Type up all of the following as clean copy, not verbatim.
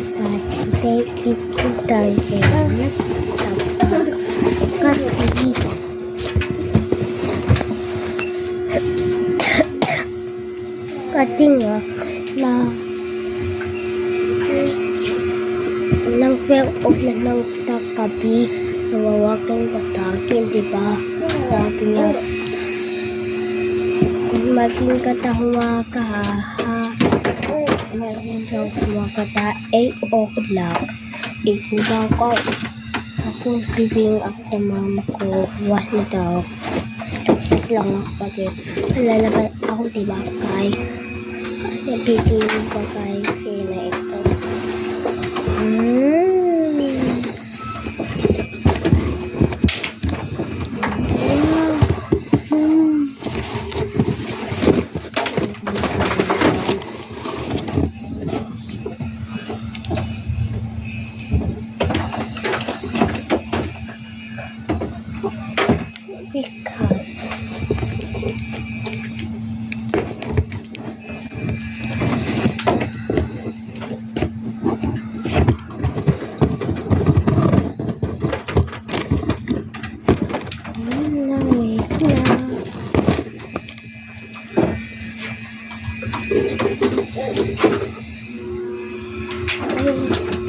sky. Take it to Tarzan. Katinga na nang fail-off na ng takabi nawawagang patakin, diba? Sabi niya, kung maging katahuwa ka ha, maging katahuwa ka ta 8 o'clock, ikuha ko akong giving up na mama ko, was na daw lang ako pagin lalabas ako, diba kay nagiging pa kay sina ito.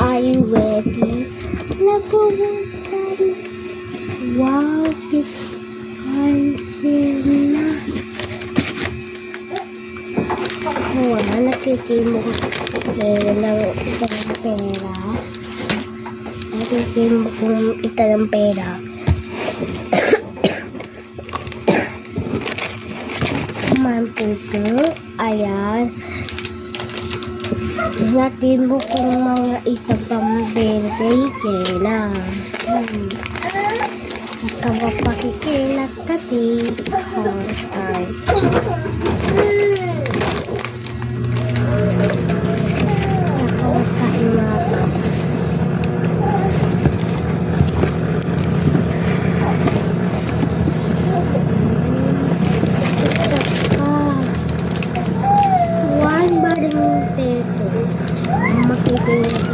Are you ready? Wow, na. Wala, nakikimo ng itang pera. Nakikimo kong itang pera. Manputo, ayan. Natin mo kung mga itapang birthday kena. Saka mapakikilat ka di. Ay. Nakawatahin nga. One baring teto. Makikita